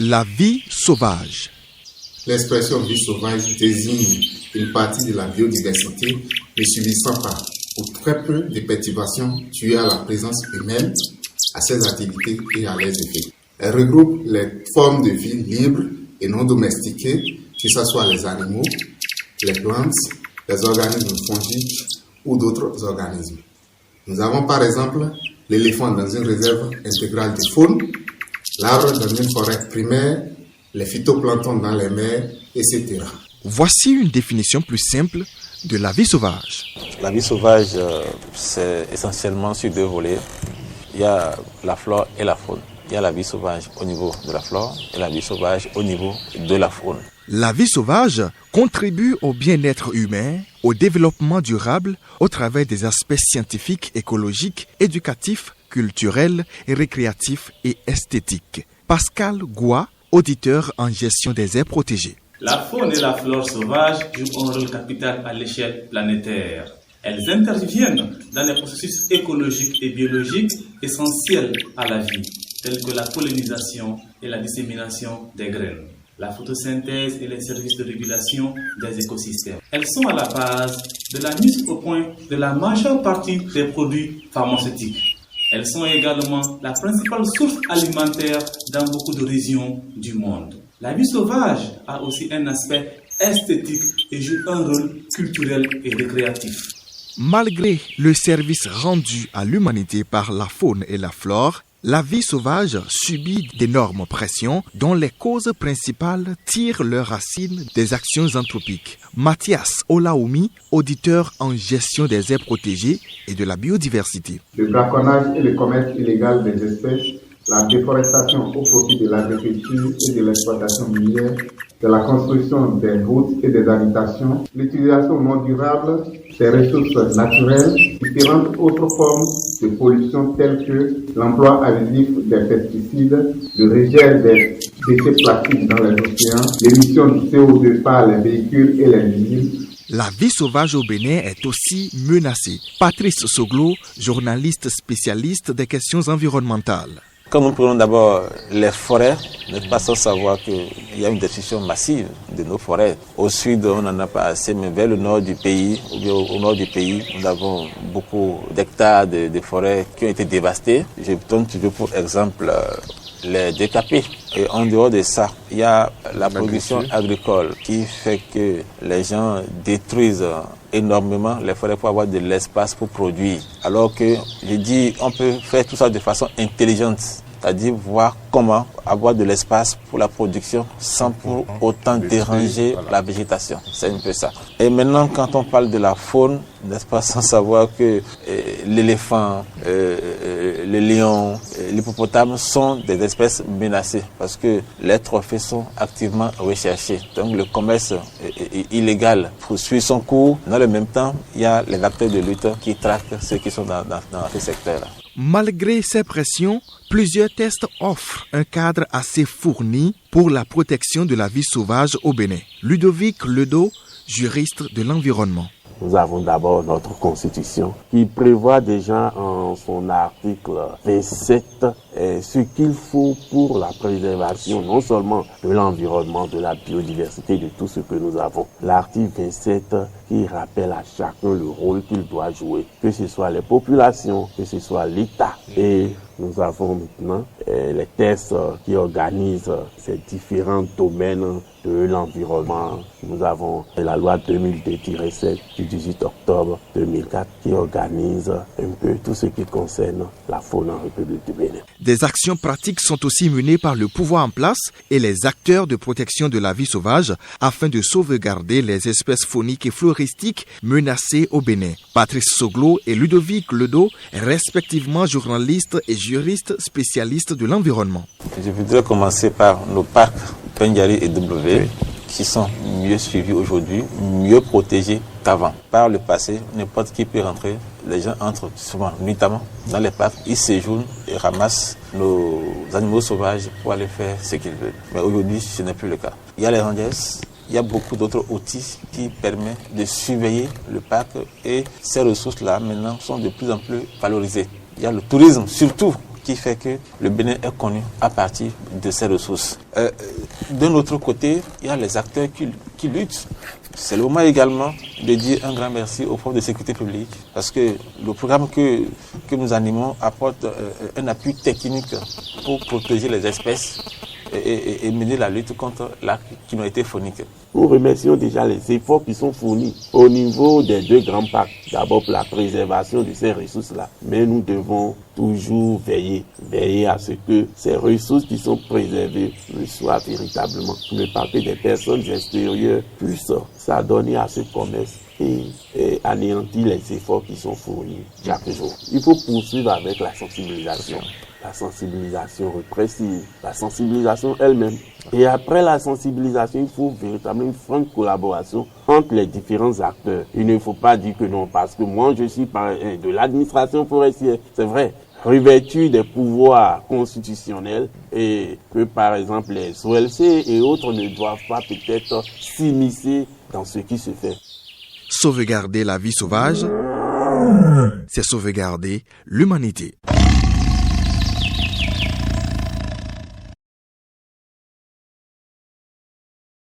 La vie sauvage. L'expression vie sauvage désigne une partie de la biodiversité ne subissant pas ou très peu de perturbations dues à la présence humaine, à ses activités et à leurs effets. Elle regroupe les formes de vie libres et non domestiquées, que ce soit les animaux, les plantes, les organismes fongiques ou d'autres organismes. Nous avons par exemple l'éléphant dans une réserve intégrale de faune, l'arbre dans une forêt primaire, les phytoplanctons dans les mers, etc. Voici une définition plus simple de la vie sauvage. La vie sauvage, c'est essentiellement sur deux volets. Il y a la flore et la faune. Il y a la vie sauvage au niveau de la flore et la vie sauvage au niveau de la faune. La vie sauvage contribue au bien-être humain, au développement durable au travers des aspects scientifiques, écologiques, éducatifs, culturels, récréatifs et esthétiques. Pascal Goua, auditeur en gestion des aires protégées. La faune et la flore sauvage jouent un rôle capital à l'échelle planétaire. Elles interviennent dans les processus écologiques et biologiques essentiels à la vie, tels que la pollinisation et la dissémination des graines, la photosynthèse et les services de régulation des écosystèmes. Elles sont à la base de la mise au point de la majeure partie des produits pharmaceutiques. Elles sont également la principale source alimentaire dans beaucoup de régions du monde. La vie sauvage a aussi un aspect esthétique et joue un rôle culturel et récréatif. Malgré le service rendu à l'humanité par la faune et la flore, la vie sauvage subit d'énormes pressions dont les causes principales tirent leurs racines des actions anthropiques. Mathias Olaoumi, auditeur en gestion des aires protégées et de la biodiversité. Le braconnage et le commerce illégal des espèces, la déforestation au profit de l'agriculture et de l'exploitation minière, de la construction des routes et des habitations, l'utilisation non durable des ressources naturelles, différentes autres formes de pollution telles que l'emploi abusif des pesticides, le rejet des déchets plastiques dans les océans, l'émission de CO2 par les véhicules et les usines. La vie sauvage au Bénin est aussi menacée. Patrice Soglo, journaliste spécialiste des questions environnementales. Quand nous prenons d'abord les forêts, nous n'êtes pas sans savoir qu'il y a une destruction massive de nos forêts. Au sud, on n'en a pas assez, mais vers le nord du pays, ou bien au nord du pays, nous avons beaucoup d'hectares de forêts qui ont été dévastées. Je donne toujours pour exemple les décapés. Et en dehors de ça, il y a la production agricole qui fait que les gens détruisent énormément les forêts pour avoir de l'espace pour produire. Alors que, je dis, on peut faire tout ça de façon intelligente. C'est-à-dire voir comment avoir de l'espace pour la production sans pour autant déranger la végétation. C'est un peu ça. Et maintenant, quand on parle de la faune, n'est-ce pas, sans savoir que l'éléphant, le lion, l'hippopotame sont des espèces menacées parce que les trophées sont activement recherchés. Donc le commerce illégal poursuit son cours. Dans le même temps, il y a les acteurs de lutte qui traquent ceux qui sont dans ce secteur-là. Malgré ces pressions, plusieurs tests offrent un cadre assez fourni pour la protection de la vie sauvage au Bénin. Ludovic Ledo, juriste de l'environnement. Nous avons d'abord notre constitution qui prévoit déjà en son article 27 ce qu'il faut pour la préservation non seulement de l'environnement, de la biodiversité, de tout ce que nous avons. L'article 27 qui rappelle à chacun le rôle qu'il doit jouer, que ce soit les populations, que ce soit l'État. Et nous avons maintenant les tests qui organisent ces différents domaines de l'environnement. Nous avons la loi 2002-7 du 18 octobre 2004 qui organise un peu tout ce qui concerne la faune en République du Bénin. Des actions pratiques sont aussi menées par le pouvoir en place et les acteurs de protection de la vie sauvage afin de sauvegarder les espèces fauniques et floristiques menacées au Bénin. Patrice Soglo et Ludovic Ledo, respectivement journalistes et juristes spécialistes de l'environnement. Je voudrais commencer par nos parcs Pendiari et W qui sont mieux suivis aujourd'hui, mieux protégés qu'avant. Par le passé, n'importe qui peut rentrer. Les gens entrent souvent nuitamment dans les parcs, ils séjournent et ramassent nos animaux sauvages pour aller faire ce qu'ils veulent. Mais aujourd'hui, ce n'est plus le cas. Il y a les rangers, il y a beaucoup d'autres outils qui permettent de surveiller le parc et ces ressources-là maintenant sont de plus en plus valorisées. Il y a le tourisme surtout qui fait que le Bénin est connu à partir de ses ressources. D'un autre côté, il y a les acteurs qui luttent. C'est le moment également de dire un grand merci aux forces de sécurité publique parce que le programme que nous animons apporte un appui technique pour protéger les espèces et mener la lutte contre la criminalité faunique. Nous remercions déjà les efforts qui sont fournis au niveau des 2 grands parcs. D'abord pour la préservation de ces ressources-là. Mais nous devons toujours veiller à ce que ces ressources qui sont préservées le soient véritablement. Pour ne pas que des personnes extérieures puissent s'adonner à ce commerce et anéantir les efforts qui sont fournis chaque jour. Il faut poursuivre avec la sensibilisation répressive, la sensibilisation elle-même. Et après la sensibilisation, il faut véritablement une franche collaboration entre les différents acteurs. Il ne faut pas dire que non, parce que moi je suis de l'administration forestière, c'est vrai. Revêtu des pouvoirs constitutionnels et que par exemple les OLC et autres ne doivent pas peut-être s'immiscer dans ce qui se fait. Sauvegarder la vie sauvage, c'est sauvegarder l'humanité.